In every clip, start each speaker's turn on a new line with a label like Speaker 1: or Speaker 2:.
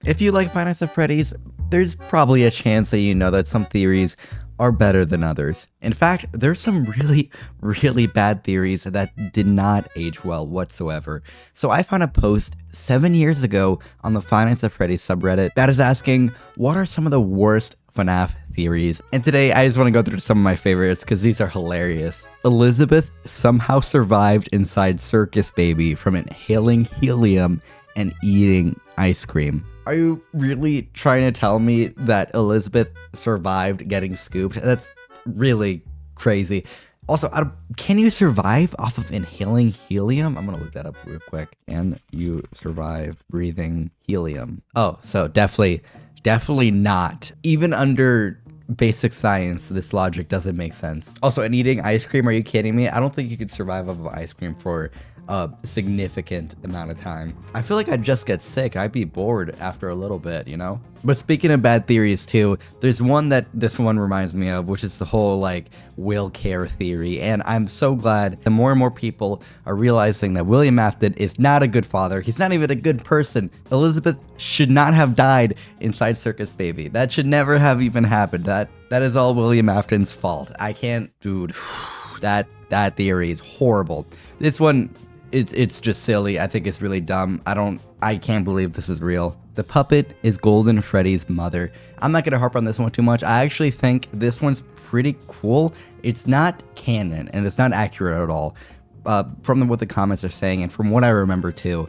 Speaker 1: If you like Five Nights at Freddy's, there's probably a chance that you know that some theories are better than others. In fact, there's some really bad theories that did not age well whatsoever. So I found a post 7 years ago on the Five Nights at Freddy's subreddit that is asking, what are some of the worst FNAF theories? And today I just want to go through some of my favorites because these are hilarious. Elizabeth somehow survived inside Circus Baby from inhaling helium and eating ice cream. Are you really trying to tell me that Elizabeth survived getting scooped? That's really crazy. Also, can you survive off of inhaling helium? I'm gonna look that up real quick. Can you survive breathing helium? Oh, so definitely not. Even under basic science, this logic doesn't make sense. Also, and eating ice cream, are you kidding me? I don't think you could survive off of ice cream for a significant amount of time. I feel like I'd just get sick. I'd be bored after a little bit, you know? But speaking of bad theories too, there's one that this one reminds me of, which is the whole like Will care theory. And I'm so glad that more and more people are realizing that William Afton is not a good father. He's not even a good person. Elizabeth should not have died inside Circus Baby. That should never have even happened. That is all William Afton's fault. I can't, dude, that theory is horrible. This one, it's just silly. I think it's really dumb. I can't believe this is real. The puppet is Golden Freddy's mother. I'm not gonna harp on this one too much. I actually think this one's pretty cool. It's not canon and it's not accurate at all. From what the comments are saying and from what I remember too,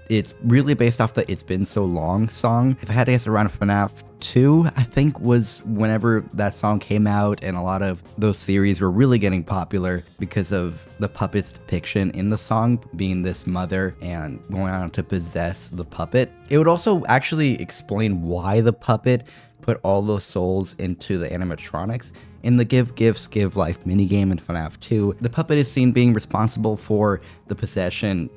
Speaker 1: it's really based off the It's Been So Long song. If I had to guess, around FNAF 2, I think, was whenever that song came out, and a lot of those theories were really getting popular because of the puppet's depiction in the song being this mother and going on to possess the puppet. It would also actually explain why the puppet put all those souls into the animatronics. In the Give Gifts, Give Life minigame in FNAF 2, the puppet is seen being responsible for the possession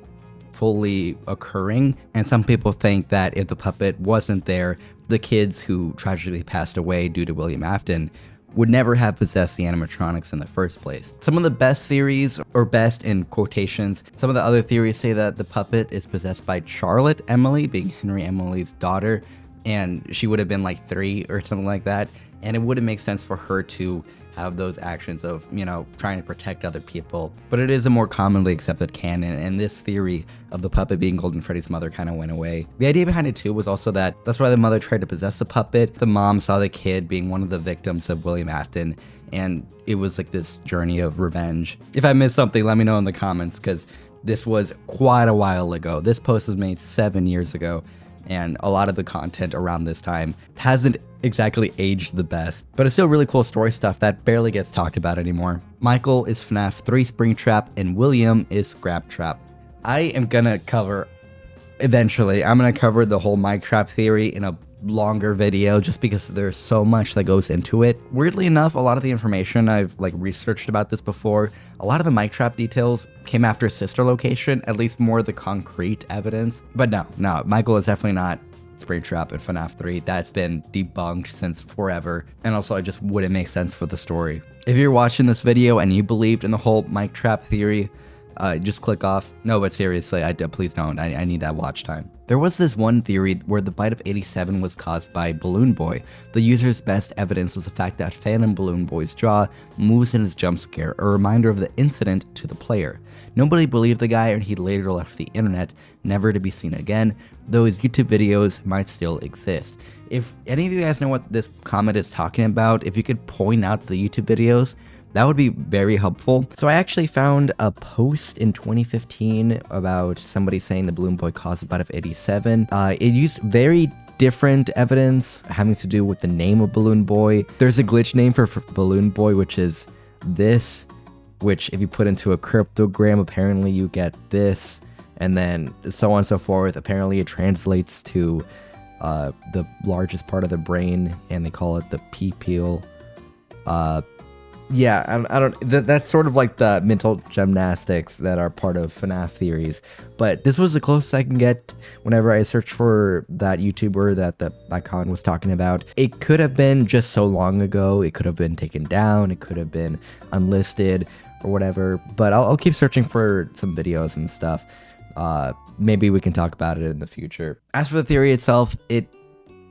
Speaker 1: fully occurring, and some people think that if the puppet wasn't there, the kids who tragically passed away due to William Afton would never have possessed the animatronics in the first place. Some of the best theories, or best in quotations, some of the other theories say that the puppet is possessed by Charlotte Emily, being Henry Emily's daughter, and she would have been like 3 or something like that, and it wouldn't make sense for her to have those actions of, you know, trying to protect other people. But it is a more commonly accepted canon, and this theory of the puppet being Golden Freddy's mother kind of went away. The idea behind it too was also that that's why the mother tried to possess the puppet. The mom saw the kid being one of the victims of William Afton, and it was like this journey of revenge. If I missed something, let me know in the comments, because this was quite a while ago. This post was made 7 years ago, and a lot of the content around this time hasn't exactly aged the best, but it's still really cool story stuff that barely gets talked about anymore. Michael is FNAF 3 Springtrap, and William is Scraptrap. I am gonna cover, eventually, I'm gonna cover the whole Minecraft theory in a longer video just because there's so much that goes into it. Weirdly enough, a lot of the information I've researched about this before, a lot of the Minecraft details came after sister location, at least more of the concrete evidence. But no, Michael is definitely not Springtrap in FNAF 3. That's been debunked since forever, and also it just wouldn't make sense for the story. If you're watching this video and you believed in the whole Minecraft theory, just click off. No, but seriously, please don't. I need that watch time. There was this one theory where the bite of 87 was caused by Balloon Boy. The user's best evidence was the fact that Phantom Balloon Boy's jaw moves in his jump scare, a reminder of the incident to the player. Nobody believed the guy, and he later left the internet, never to be seen again, though his YouTube videos might still exist. If any of you guys know what this comment is talking about, if you could point out the YouTube videos, that would be very helpful. So I actually found a post in 2015 about somebody saying the Balloon Boy caused a bite of 87. It used very different evidence having to do with the name of Balloon Boy. There's a glitch name for Balloon Boy, which is this, which if you put into a cryptogram, apparently you get this, and then so on and so forth. Apparently it translates to the largest part of the brain, and they call it the pee-peel. Yeah, I don't. That's sort of like the mental gymnastics that are part of FNAF theories. But this was the closest I can get whenever I searched for that YouTuber that the icon was talking about. It could have been just so long ago. It could have been taken down. It could have been unlisted or whatever. But I'll keep searching for some videos and stuff. Maybe we can talk about it in the future. As for the theory itself, it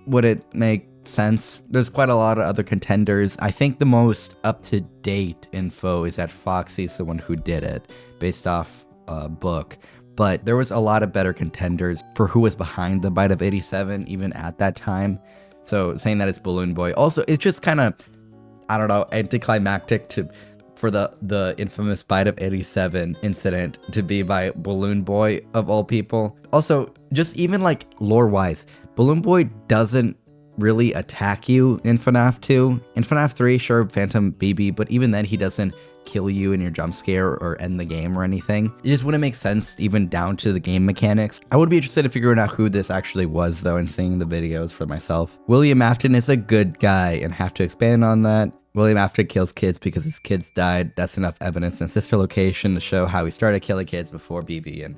Speaker 1: would it make sense? There's quite a lot of other contenders. I think the most up-to-date info is that Foxy's the one who did it, based off a book. But there was a lot of better contenders for who was behind the bite of 87, even at that time. So saying that it's Balloon Boy. Also, it's just kind of, I don't know, anticlimactic for the infamous bite of 87 incident to be by Balloon Boy of all people. Also, just even like lore-wise, Balloon Boy doesn't really attack you in FNAF 2. In FNAF 3, sure, Phantom BB, but even then he doesn't kill you in your jump scare or end the game or anything. It just wouldn't make sense even down to the game mechanics. I would be interested in figuring out who this actually was though and seeing the videos for myself. William Afton is a good guy and have to expand on that. William Afton kills kids because his kids died. That's enough evidence in sister location to show how he started killing kids before BB. And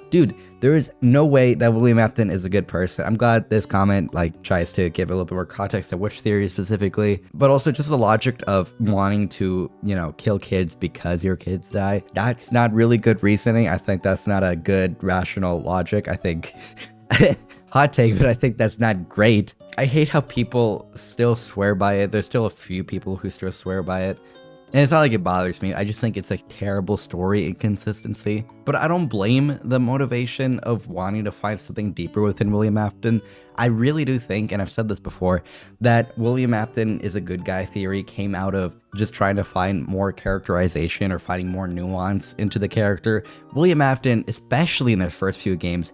Speaker 1: dude, there is no way that William Afton is a good person. I'm glad this comment like tries to give a little bit more context to which theory specifically, but also just the logic of wanting to, you know, kill kids because your kids die. That's not really good reasoning. I think that's not a good rational logic. I think hot take, but I think that's not great. I hate how people still swear by it. There's still a few people who still swear by it. And it's not like it bothers me. I just think it's a terrible story inconsistency. But I don't blame the motivation of wanting to find something deeper within William Afton. I really do think, and I've said this before, that William Afton is a good guy theory came out of just trying to find more characterization or finding more nuance into the character. William Afton, especially in their first few games,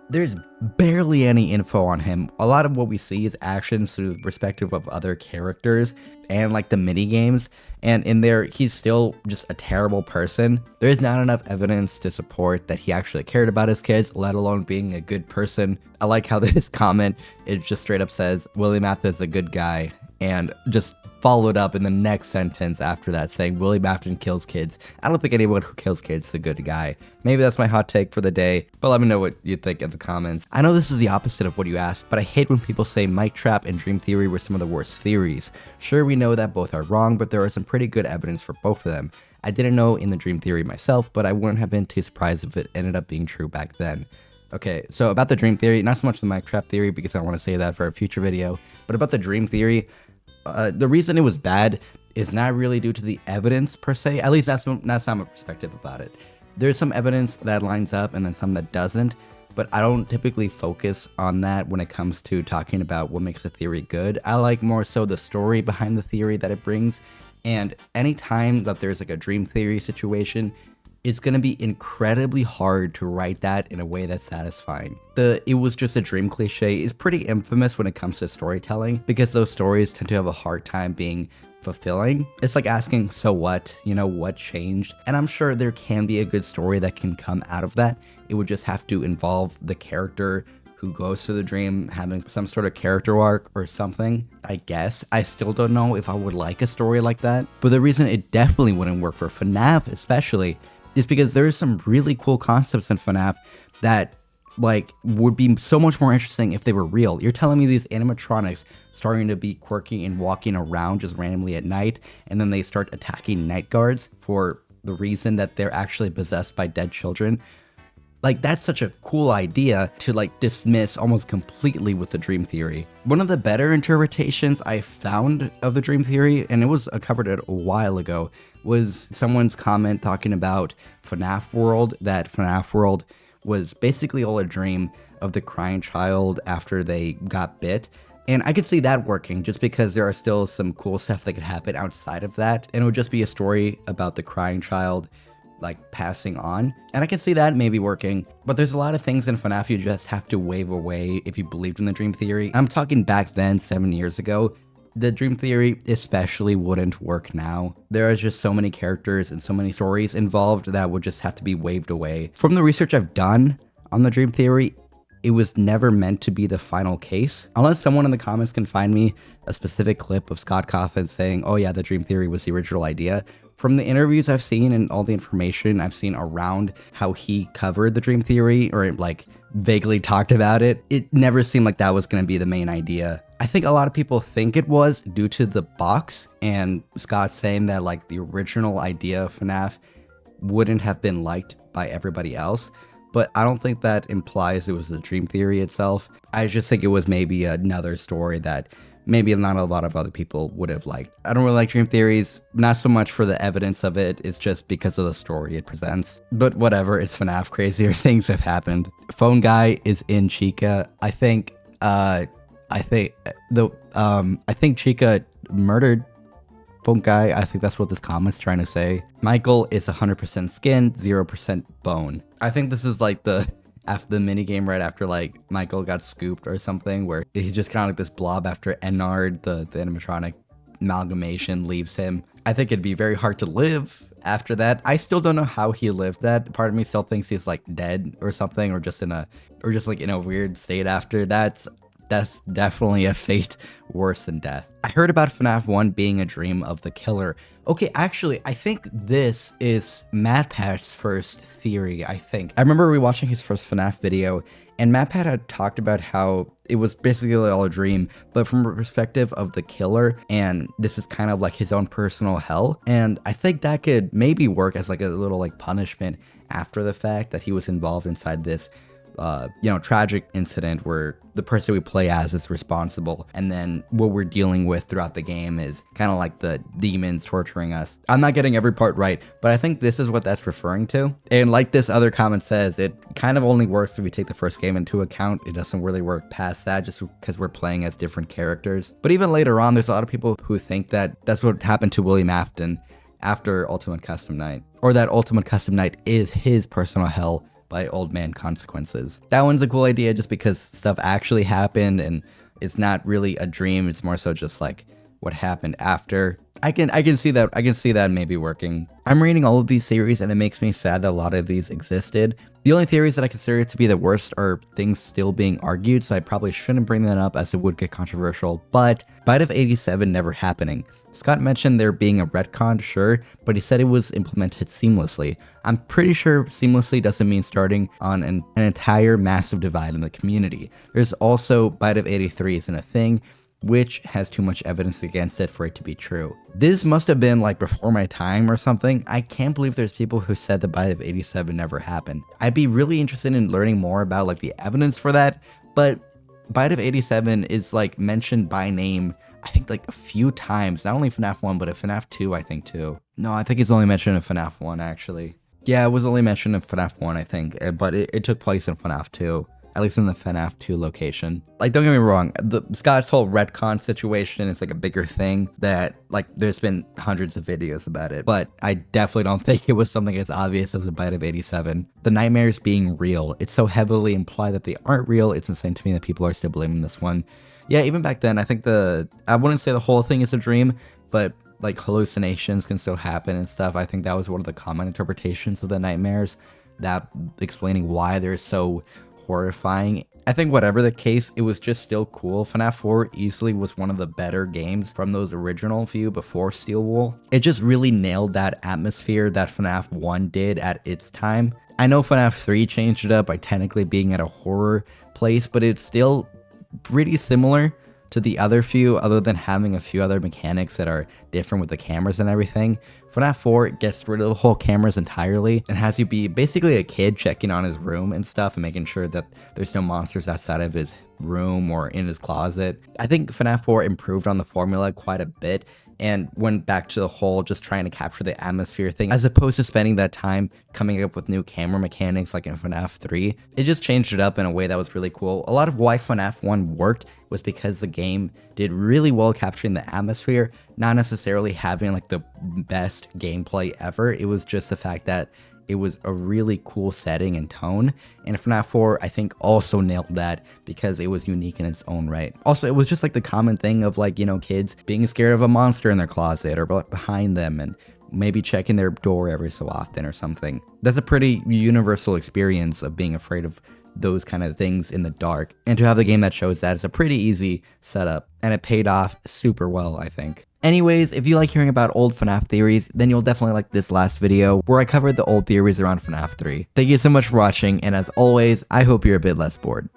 Speaker 1: there's barely any info on him. A lot of what we see is actions through the perspective of other characters and like the mini games. And in there, he's still just a terrible person. There is not enough evidence to support that he actually cared about his kids, let alone being a good person. I like how this comment, it just straight up says, William Afton is a good guy, and just followed up in the next sentence after that saying William Afton kills kids. I don't think anyone who kills kids is a good guy. Maybe that's my hot take for the day, but let me know what you think in the comments. I know this is the opposite of what you asked, but I hate when people say Mike Trap and Dream Theory were some of the worst theories. Sure, we know that both are wrong, but there are some pretty good evidence for both of them. I didn't know in the Dream Theory myself, but I wouldn't have been too surprised if it ended up being true back then. Okay, so about the Dream Theory, not so much the Mike Trap theory because I want to say that for a future video, but about the Dream Theory, the reason it was bad is not really due to the evidence per se. At least that's not my perspective about it. There's some evidence that lines up and then some that doesn't, but I don't typically focus on that when it comes to talking about what makes a theory good. I like more so the story behind the theory that it brings, and anytime that there's like a dream theory situation, it's going to be incredibly hard to write that in a way that's satisfying. The "it was just a dream" cliche is pretty infamous when it comes to storytelling because those stories tend to have a hard time being fulfilling. It's like asking, so what? You know, what changed? And I'm sure there can be a good story that can come out of that. It would just have to involve the character who goes through the dream having some sort of character arc or something, I guess. I still don't know if I would like a story like that. But the reason it definitely wouldn't work for FNAF especially is because there's some really cool concepts in FNAF that like would be so much more interesting if they were real. You're telling me these animatronics starting to be quirky and walking around just randomly at night, and then they start attacking night guards for the reason that they're actually possessed by dead children. Like, that's such a cool idea to like dismiss almost completely with the dream theory. One of the better interpretations I found of the dream theory, and it was covered a while ago, was someone's comment talking about FNAF World, that FNAF World was basically all a dream of the crying child after they got bit. And I could see that working just because there are still some cool stuff that could happen outside of that. And it would just be a story about the crying child like passing on. And I can see that maybe working, but there's a lot of things in FNAF you just have to wave away if you believed in the dream theory. I'm talking back then, 7 years ago. The dream theory especially wouldn't work now. There are just so many characters and so many stories involved that would just have to be waved away. From the research I've done on the dream theory, it was never meant to be the final case. Unless someone in the comments can find me a specific clip of Scott Cawthon saying, oh yeah, the dream theory was the original idea. From the interviews I've seen and all the information I've seen around how he covered the dream theory or like vaguely talked about it, it never seemed like that was going to be the main idea. I think a lot of people think it was due to the box and Scott saying that like the original idea of FNAF wouldn't have been liked by everybody else. but I don't think that implies it was a dream theory itself. I just think it was maybe another story that maybe not a lot of other people would have liked. I don't really like dream theories, not so much for the evidence of it, it's just because of the story it presents. But whatever, it's FNAF, crazier things have happened. Phone guy is in Chica. I think Chica murdered Phone guy. I think that's what this comment's trying to say. Michael is 100% skin, 0% bone. I think this is like after the minigame right after like Michael got scooped or something, where he's just kind of like this blob after Ennard, the animatronic amalgamation, leaves him. I think it'd be very hard to live after that. I still don't know how he lived that. Part of me still thinks he's like dead or something, or just like in a weird state after. That's definitely a fate worse than death. I heard about FNAF 1 being a dream of the killer. Okay, actually, I think this is MatPat's first theory, I think. I remember rewatching his first FNAF video, and MatPat had talked about how it was basically all a dream, but from a perspective of the killer, and this is kind of like his own personal hell. And I think that could maybe work as like a little like punishment after the fact that he was involved inside this tragic incident where the person we play as is responsible, and then what we're dealing with throughout the game is kind of like the demons torturing us. I'm not getting every part right, but I think this is what that's referring to. And like this other comment says, it kind of only works if we take the first game into account. It doesn't really work past that just because we're playing as different characters. But even later on, there's a lot of people who think that that's what happened to William Afton after Ultimate Custom Night, or that Ultimate Custom Night is his personal hell by Old Man Consequences. That one's a cool idea just because stuff actually happened and it's not really a dream, it's more so just like what happened after. I can see that maybe working. I'm reading all of these theories and it makes me sad that a lot of these existed. The only theories that I consider to be the worst are things still being argued, so I probably shouldn't bring that up as it would get controversial, but Bite of 87 never happening. Scott mentioned there being a retcon, sure, but he said it was implemented seamlessly. I'm pretty sure seamlessly doesn't mean starting on an entire massive divide in the community. There's also Bite of 83 isn't a thing, which has too much evidence against it for it to be true. This must have been like before my time or something. I can't believe there's people who said the Bite of 87 never happened. I'd be really interested in learning more about like the evidence for that, but Bite of 87 is like mentioned by name, I think like a few times, not only FNAF 1, but in FNAF 2, I think too. No, I think it's only mentioned in FNAF 1 actually. Yeah, it was only mentioned in FNAF 1, I think, but it took place in FNAF 2. At least in the FNAF 2 location. Like, don't get me wrong, Scott's whole retcon situation is like a bigger thing that, like, there's been hundreds of videos about it, but I definitely don't think it was something as obvious as a Bite of 87. The nightmares being real, it's so heavily implied that they aren't real, it's insane to me that people are still blaming this one. Yeah, even back then, I think I wouldn't say the whole thing is a dream, but like hallucinations can still happen and stuff. I think that was one of the common interpretations of the nightmares, that explaining why they're so horrifying. I think whatever the case, it was just still cool. FNAF 4 easily was one of the better games from those original few before Steel Wool. It just really nailed that atmosphere that FNAF 1 did at its time. I know FNAF 3 changed it up by technically being at a horror place, but it's still pretty similar to the other few, other than having a few other mechanics that are different with the cameras and everything. FNAF 4 gets rid of the whole cameras entirely and has you be basically a kid checking on his room and stuff and making sure that there's no monsters outside of his room or in his closet. I think FNAF 4 improved on the formula quite a bit and went back to the whole just trying to capture the atmosphere thing, as opposed to spending that time coming up with new camera mechanics like in FNAF 3. It just changed it up in a way that was really cool. A lot of why FNAF 1 worked was because the game did really well capturing the atmosphere, not necessarily having like the best gameplay ever. It was just the fact that it was a really cool setting and tone, and FNAF 4 I think also nailed that because it was unique in its own right. Also, it was just like the common thing of like, you know, kids being scared of a monster in their closet or behind them and maybe checking their door every so often or something. That's a pretty universal experience of being afraid of those kind of things in the dark, and to have the game that shows that is a pretty easy setup, and it paid off super well, I think. Anyways, if you like hearing about old FNAF theories, then you'll definitely like this last video where I covered the old theories around FNAF 3. Thank you so much for watching, and as always, I hope you're a bit less bored.